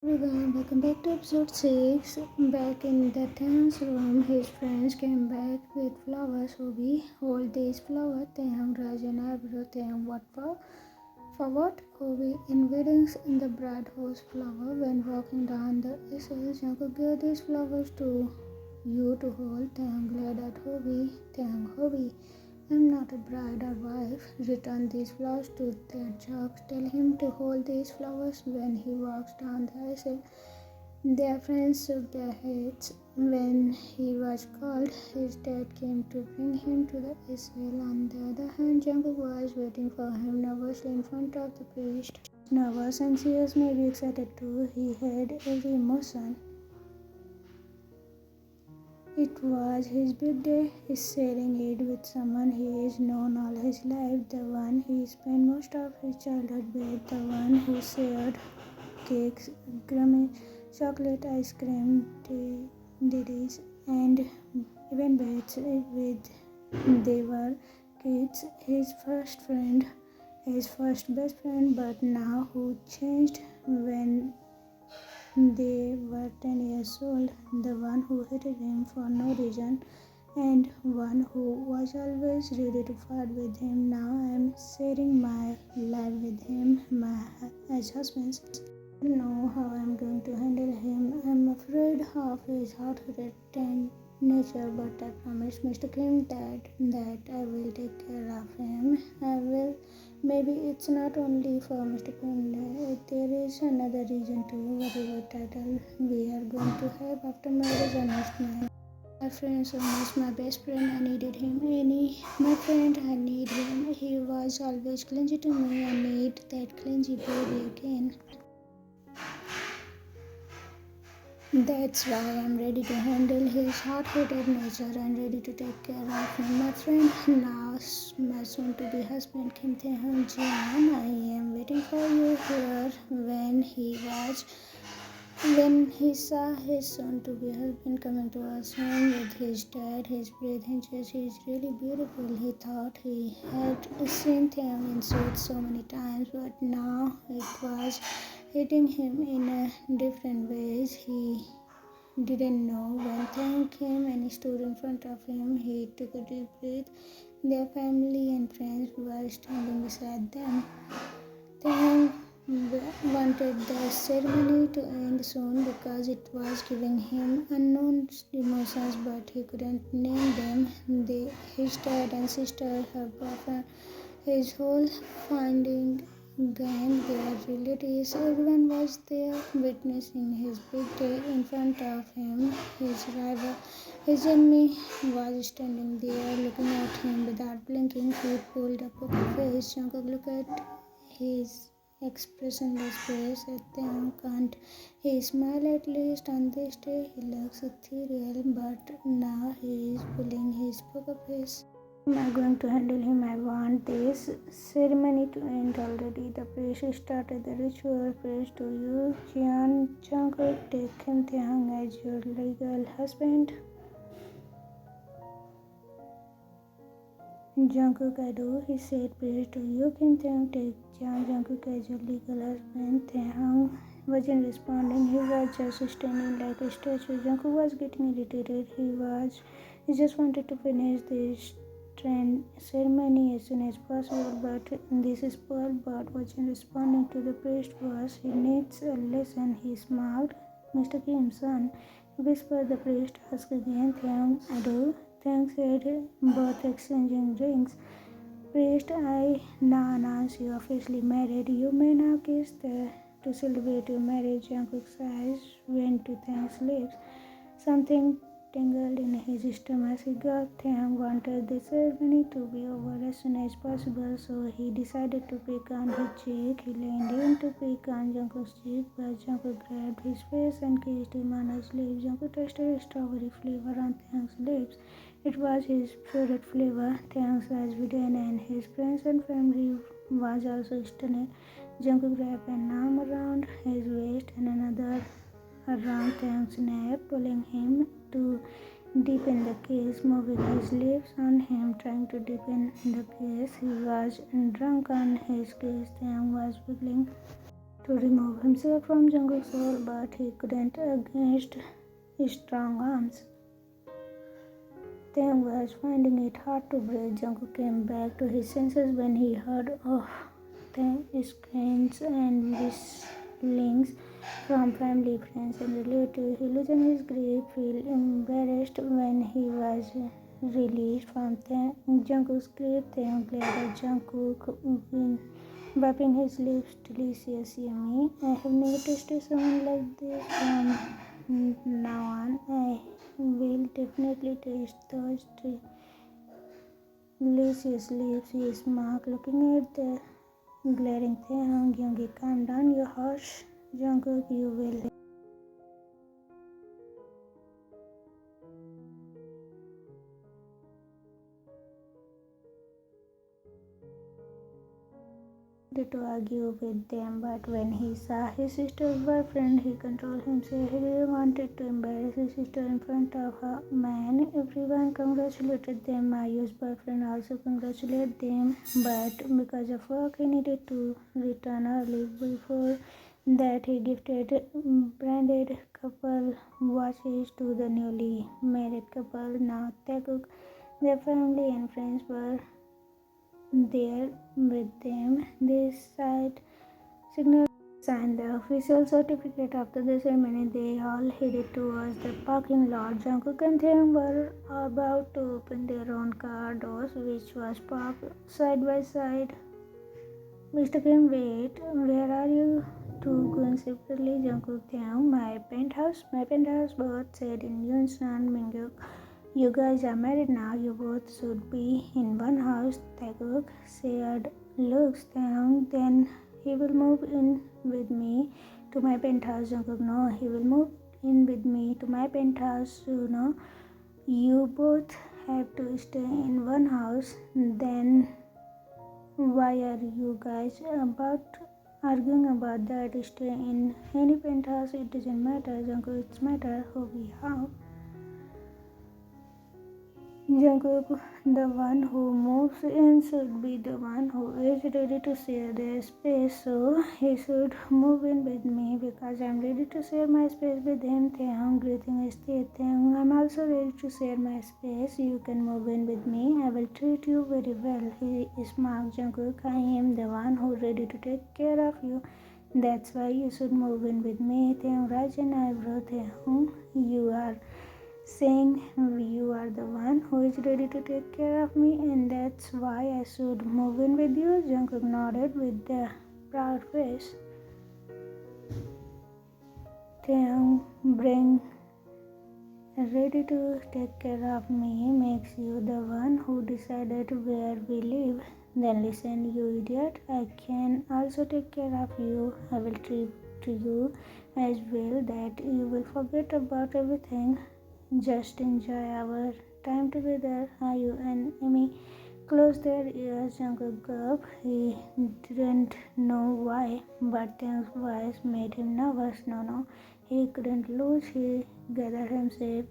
Everyone, welcome back to episode 6. Back in the Taehyung's room, his friends came back with flowers. Obi, hold these flowers. Taehyung raised an eyebrow. Taehyung, what for? For what? Obi, in weddings in the bride holds flower. When walking down the aisle, Jungkook gave these flowers to you to hold. Taehyung glared at Obi. Taehyung, Obi, I'm not a bride or wife. Return these flowers to their jobs. Tell him to hold these flowers when he walks down the aisle. Their friends shook their heads. When he was called, his dad came to bring him to the aisle. On the other hand, Jungkook was waiting for him nervously in front of the priest. Nervous, anxious, maybe excited too. He had every emotion. It was his big day. He's sharing it with someone he has known all his life, the one he spent most of his childhood with, the one who shared cakes, gummy, chocolate ice cream, ditties, and even beds with. They were kids, his first friend, his first best friend, but now who changed when they were 10 years old, the one who hated him for no reason, and one who was always ready to fight with him. Now I am sharing my life with him, as husband. I don't know how I am going to handle him. I am afraid of his hot-headed nature, but I promised Mr. Kim that I will take care of him. I will. Maybe it's not only for Mr. Kim. There is another reason too. Whatever title we are going to have after marriage, I must mind. My friend so much, my best friend, I needed him. My friend, I need him. He was always clingy to me. I need that clingy baby again. That's why I'm ready to handle his hot-headed nature and ready to take care of him. My friend, now my soon-to-be husband Kim Taehyung Jian, I am waiting for you here. When he saw his soon-to-be husband coming to us home with his dad, his breath hinges, he is really beautiful. He thought he had seen Taehyung in suits so many times, but now it was hitting him in a different ways. He didn't know when Taehyung came and stood in front of him. He took a deep breath. Their family and friends were standing beside them. Taehyung wanted the ceremony to end soon because it was giving him unknown emotions, but he couldn't name them. His dad and sister, her boyfriend, his whole finding gang, their relatives, everyone was there witnessing his big day in front of him. His rival, his enemy, was standing there looking at him without blinking. He pulled a poker face. Jungkook looked at his expressionless face at the can't he smiled at least on this day. He looks ethereal, but now he is pulling his poker face. Am I going to handle him? I want this ceremony to end already. The priest started the ritual. Praise to you, Jian Jungkook. Take Kim Taehyung as your legal husband. Jungkook, I do. He said, praise to you, Kim Taehyung. Take Jian Jungkook as your legal husband. Taehyung wasn't responding. He was just standing like a statue. Jungkook was getting irritated. He just wanted to finish this ceremony as soon as possible, but this spoiled but wasn't responding to the priest was. He needs a lesson. He smiled. Mr. Kim, son, whispered the priest. Ask again. Taehyung, I do. Taehyung said, both exchanging rings. Priest, I now announce you officially married. You may now kiss to celebrate your marriage. Jungkook's eyes went to Taehyung's lips. Something tingled in his stomach. He got Taehyung wanted the ceremony to be over as soon as possible, so he decided to pick on his cheek. He leaned in to pick on Jungkook's cheek, but Jungkook grabbed his face and kissed him on his lips. Jungkook tasted strawberry flavor on Taehyung's lips. It was his favorite flavor. Taehyung's eyes widened and his friends and family was also stunned. Jungkook wrapped an arm around his waist and another around Taehyung's neck, pulling him to deepen the kiss, moving his lips on him, trying to deepen the kiss. He was drunk on his kiss. Taehyung was wiggling to remove himself from Jungkook's soul, but he couldn't against his strong arms. Taehyung was finding it hard to breathe. Jungkook came back to his senses when he heard of the screams and whistlings from family, friends, and relatives. He loosened his grip, felt embarrassed when he was released from Jungkook's grip. Taehyung glared at Jungkook, wiping his lips. Delicious, yummy. I have never tasted someone like this. From now on, I will definitely taste those delicious lips. He smiled, looking at the glaring Taehyung. Yoongi, calm down, you harsh. Jungkook, you will to argue with them, but when he saw his sister's boyfriend, he controlled himself. He didn't want to embarrass his sister in front of her man. Everyone congratulated them. Mayu's boyfriend also congratulated them, but because of work, he needed to return early. Before that, he gifted branded couple watches to the newly married couple. Now, Taekook, their family and friends were there with them. They signed the official certificate. After the ceremony, they all headed towards the parking lot. Jungkook and Taehyung were about to open their own car doors, which was parked side by side. Mr. Kim, wait, where are you two going separately? Jungkook, Taehyung, my penthouse, both said in unison. Mingyuk, you guys are married now, you both should be in one house. Taekook shared looks. Taehyung, then he will move in with me to my penthouse. Jungkook, no, he will move in with me to my penthouse. No, you both have to stay in one house. Then why are you guys arguing about that? Stay in any penthouse, it doesn't matter. Jungkook, it's matter who we have. Jungkook, the one who moves in should be the one who is ready to share their space, so he should move in with me because I'm ready to share my space with him. Taehyung, greeting state. Taehyung, I'm also ready to share my space. You can move in with me. I will treat you very well. He smiled. Jungkook, I am the one who is ready to take care of you. That's why you should move in with me. Taehyung, raised an eyebrow. Taehyung, you are saying you are the one who is ready to take care of me, and that's why I should move in with you. Jungkook nodded with a proud face. Taehyung, being ready to take care of me makes you the one who decided where we live. Then listen, you idiot. I can also take care of you. I will treat to you as well that you will forget about everything. Just enjoy our time together. You and Amy closed their ears. Jungkook gulped. He didn't know why, but Taehyung's voice made him nervous. No, he couldn't lose. He gathered himself.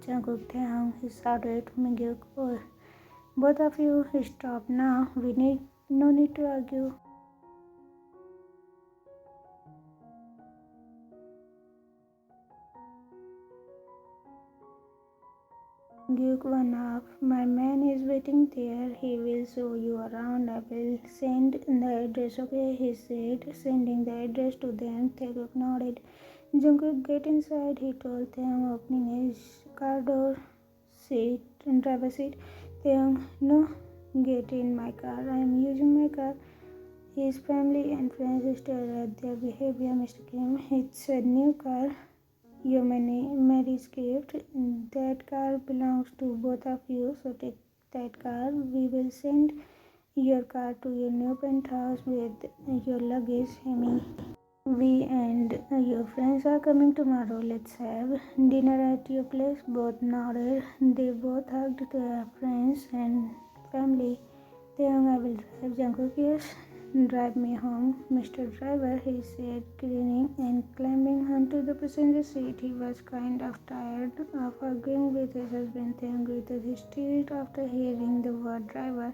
Jungkook, Taehyung, he shouted. Mingyuk, oh, both of you stop now. We need no need to argue. Duke one up. My man is waiting there. He will show you around. I will send the address. Okay, he said, sending the address to them. Taekook nodded. Jungkook, get inside, he told Taehyung, opening his car door driver seat. Taehyung, no, get in my car. I am using my car. His family and friends stared at their behavior. Mr. Kim, it's a new car. Your marriage gift. That car belongs to both of you, so take that car. We will send your car to your new penthouse with your luggage, Amy. We and your friends are coming tomorrow. Let's have dinner at your place. Both nodded. They both hugged their friends and family. Taehyung, I will drive. Jungkook, yes. Drive me home, Mr. Driver, he said, grinning and climbing onto the passenger seat. He was kind of tired of arguing with his husband. Taehyung gritted his teeth after hearing the word driver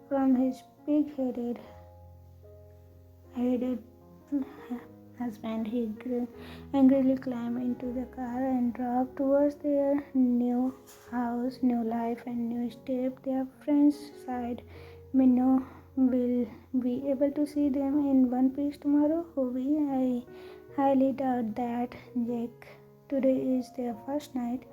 from his big-headed husband. He angrily climbed into the car and drove towards their new house, new life, and new step. Their friends sighed. Minno will be able to see them in one piece tomorrow. Hobby, I highly doubt that. Jack, today is their first night.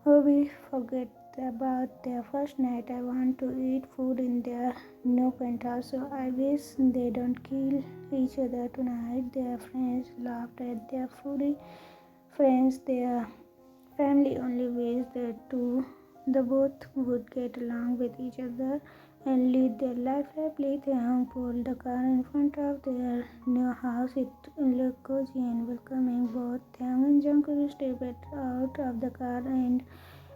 Hobby, forget about their first night. I want to eat food in their new penthouse, so I wish they don't kill each other tonight. Their friends laughed at their foodie friends. Their family only wished the both would get along with each other and lead their life happily. Taehyung pulled the car in front of their new house. It looked cozy and welcoming. Both Taehyung and Jungkook stepped out of the car and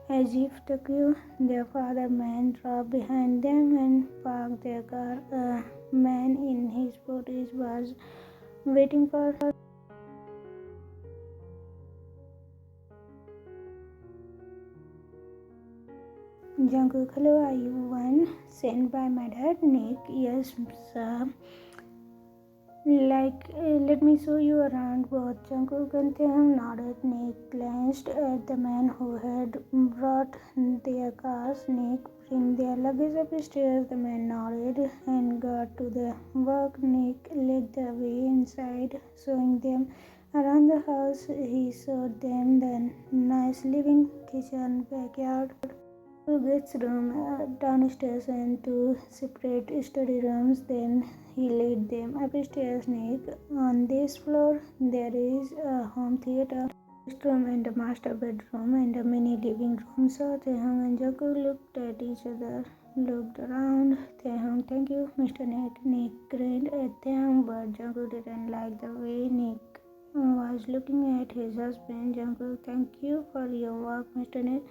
as if to cue their father man dropped behind them and parked their car. A man in his 40s was waiting for Jungkook. Hello, are you one sent by my dad? Nick, yes, sir. Let me show you around. Both Jungkook and Taehyung nodded. Nick glanced at the man who had brought their cars. Nick, bring their luggage upstairs. The man nodded and got to the work. Nick led the way inside, showing them around the house. He showed them the nice living kitchen, backyard, two guest rooms downstairs and two separate study rooms. Then he led them upstairs. Nick, on this floor there is a home theater, guest room and a master bedroom and a mini living room. So Taehyung and Jungkook looked at each other, looked around. Taehyung, thank you, Mr. Nick. Nick grinned at Taehyung, but Jungkook didn't like the way Nick was looking at his husband. Jungkook, thank you for your work, Mr. Nick.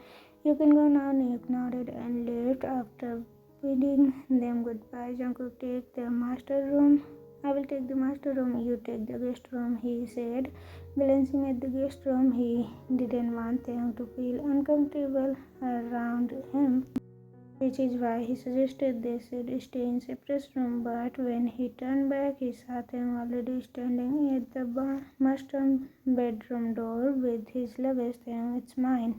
You can go now. Nick nodded and left. After bidding them goodbye, Jungkook, take the master room. I will take the master room. You take the guest room, he said. Glancing at the guest room, he didn't want them to feel uncomfortable around him, which is why he suggested they should stay in separate rooms. But when he turned back, he saw them already standing at the master bedroom door with his luggage. Saying, it's mine.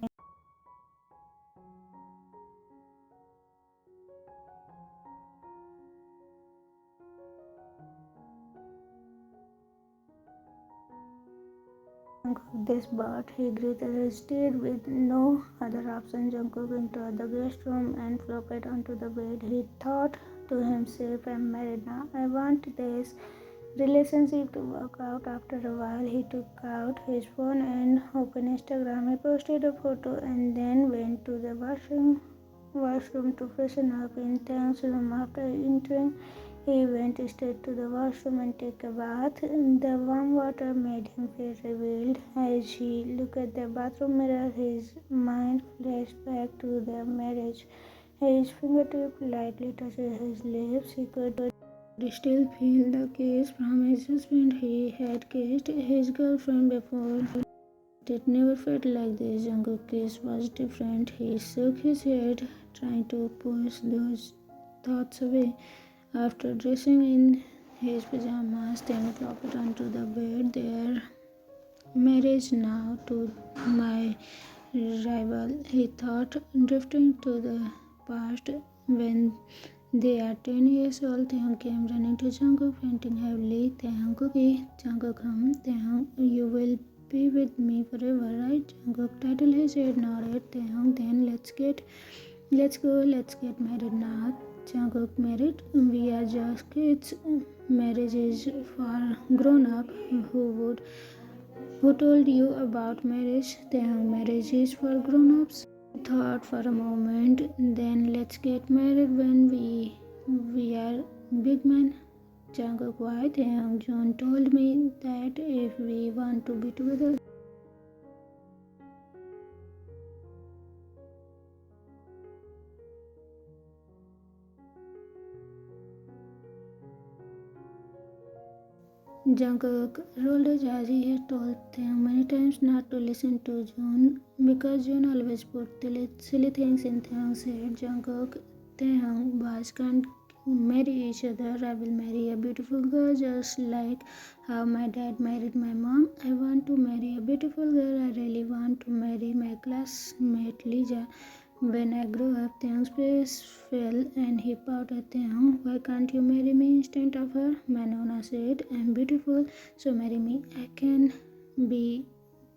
Jungkook this, but he greeted stayed with no other option. Jungkook entered the guest room and flopped onto the bed. He thought to himself, I'm married now. I want this relationship to work out. After a while, he took out his phone and opened Instagram. He posted a photo and then went to the washroom to freshen up in Taehyung's room. After entering, he went straight to the washroom and took a bath. The warm water made him feel revealed. As he looked at the bathroom mirror, his mind flashed back to the marriage. His fingertip lightly touched his lips. He could still feel the kiss from his husband. He had kissed his girlfriend before. It never felt like this. Jungkook's kiss was different. He shook his head, trying to push those thoughts away. After dressing in his pajamas, Taehyung flopped onto the bed. Their marriage now to my rival, he thought, drifting to the past. When they are 10 years old, Taehyung came running to Jungkook, panting heavily. Taehyung, Cookie, Jungkook, Taehyung, you will be with me forever, right? Jungkook titled his head, nodded. Taehyung, then let's get married now. Jungkook, married? We are just kids. Marriage is for grown up. Who told you about marriage? Taehyung, marriage is for grown ups. Thought for a moment. Then let's get married when we are big men. Jungkook, why? Taehyung, John told me that if we want to be together. Jungkook rolled his eyes. He had told them many times not to listen to June because June always put silly things in Taehyung's head. Jungkook, Taehyung, boys can't marry each other. I will marry a beautiful girl just like how my dad married my mom. I want to marry a beautiful girl. I really want to marry my classmate Lisa. When I grew up, Taehyung's face fell and he pouted. Taehyung, why can't you marry me instead of her? Manona said, I'm beautiful, so marry me. I can be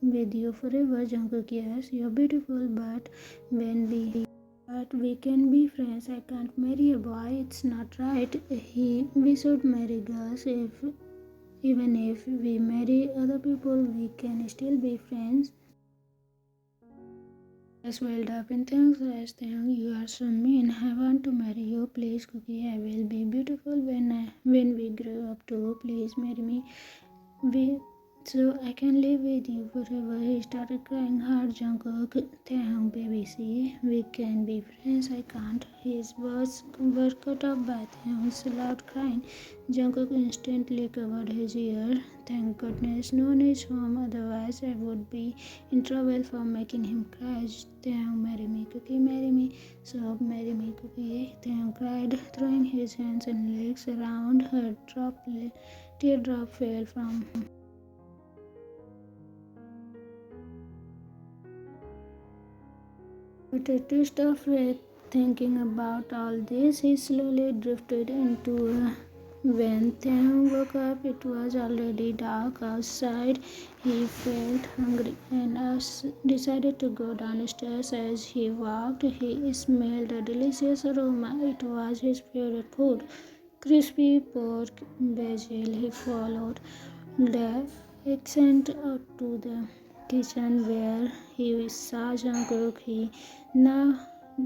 with you forever. Jungkook, yes, you're beautiful, but we can be friends. I can't marry a boy. It's not right. We should marry girls. Even if we marry other people, we can still be friends. As welled up in things as Taehyung, you are so mean. I want to marry you. Please, Cookie. I will be beautiful when we grow up too. Please marry me. So I can live with you forever. He started crying hard. Jungkook, Taehyung, baby, see, we can be friends. I can't. His words were cut off by Taehyung's loud crying. Jungkook instantly covered his ear. Thank goodness no one is home, otherwise I would be in trouble for making him cry. Taehyung, marry me, Cookie, marry me. So marry me, Cookie. Taehyung cried, throwing his hands and legs around her. Teardrop fell from. With a twist of fate, thinking about all this, he slowly drifted into when Taehyung woke up. It was already dark outside. He felt hungry and decided to go downstairs. As he walked, he smelled a delicious aroma. It was his favorite food, crispy pork basil. He followed the accent out to the kitchen where he saw Jungkook.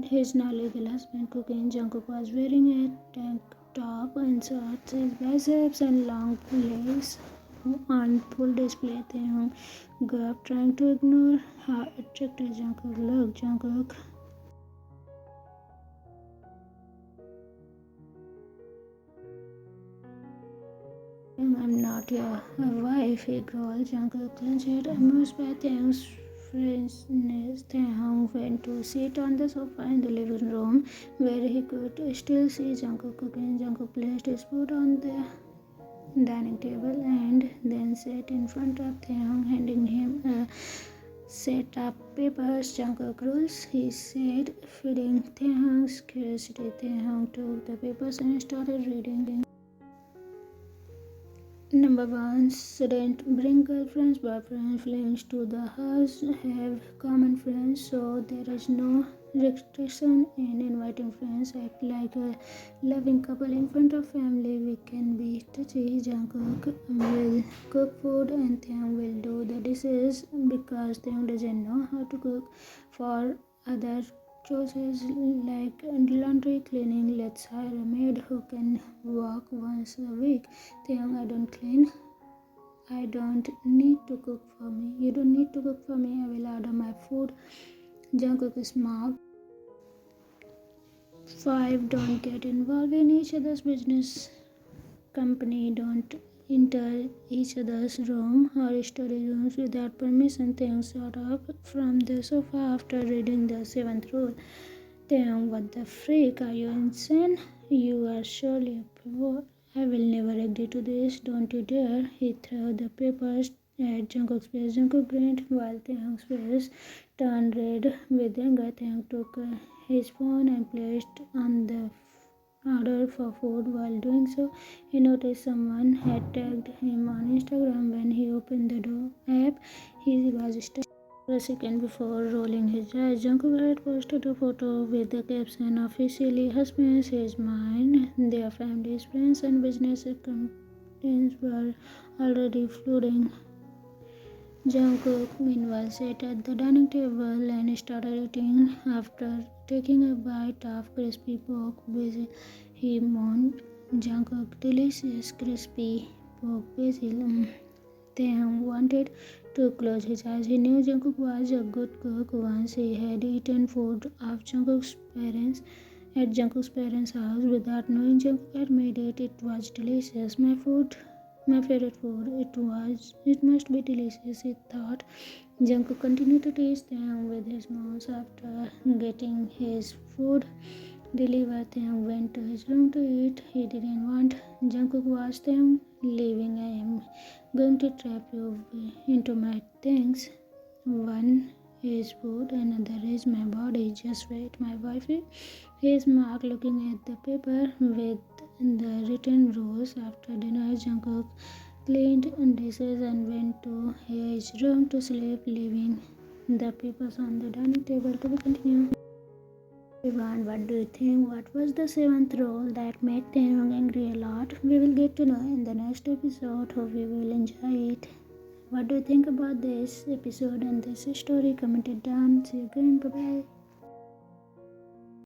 His now legal husband cooking. Jungkook was wearing a tank top and shorts. His biceps and long legs on full display. Taehyung grew up trying to ignore how attractive Jungkook looked. Jungkook, I'm not your wife, he growled. Jungkook clenched, amused by Taehyung's fierceness. Taehyung went to sit on the sofa in the living room where he could still see Jungkook cooking. Jungkook placed his food on the dining table and then sat in front of Taehyung, handing him a set of papers. Jungkook rules, he said, feeding Taehyung's curiosity. Taehyung took the papers and started reading. Number 1. Shouldn't bring girlfriends, boyfriends, feelings to the house. Have common friends, so there is no restriction in inviting friends. Act like a loving couple in front of family. We can be touchy. Jungkook will cook food and Taehyung will do the dishes because Taehyung doesn't know how to cook. For other chores like laundry, cleaning, let's hire a maid who can work once a week. Taehyung, I don't clean. I don't need to cook for me. You don't need to cook for me. I will order my food. Jungkook is mocked. 5. Don't get involved in each other's business. Company, don't enter each other's room or study rooms without permission. Taehyung shot up from the sofa after reading the 7th rule. Taehyung, what the freak? Are you insane? You are surely a pivot. I will never agree to this. Don't you dare. He threw the papers at Jungkook's face. Jungkook grinned while Taehyung's face turned red with anger. Taehyung took his phone and placed on the order for food. While doing so, he noticed someone had tagged him on Instagram. When he opened the app, he was stuck for a second before rolling his eyes. Jungkook had posted a photo with the caption, officially husbands is mine. Their families, friends, and business acquaintances were already flooding. Jungkook, meanwhile, sat at the dining table and started eating. After taking a bite of crispy pork basil, he moaned, Jungkook, delicious crispy pork basil. Taehyung wanted to close his eyes. He knew Jungkook was a good cook. Once he had eaten food of Jungkook's parents at Jungkook's parents' house without knowing Jungkook had made it. It was delicious. My favorite food. It must be delicious, he thought. Jungkook continued to tease Taehyung with his moans. After getting his food, deliver. Taehyung went to his room to eat. He didn't want. Jungkook watched Taehyung leaving. I am going to trap you into my things. One is food, another is my body. Just wait, my boyfriend. He is Mark looking at the paper with the written rules. After dinner, Jungkook cleaned dishes and went to his room to sleep, leaving the papers on the dining table. To be continued. Everyone, what do you think? What was the seventh rule that made Taehyung angry a lot? We will get to know in the next episode. Hope you will enjoy it. What do you think about this episode and this story? Comment it down. See you again. Bye bye.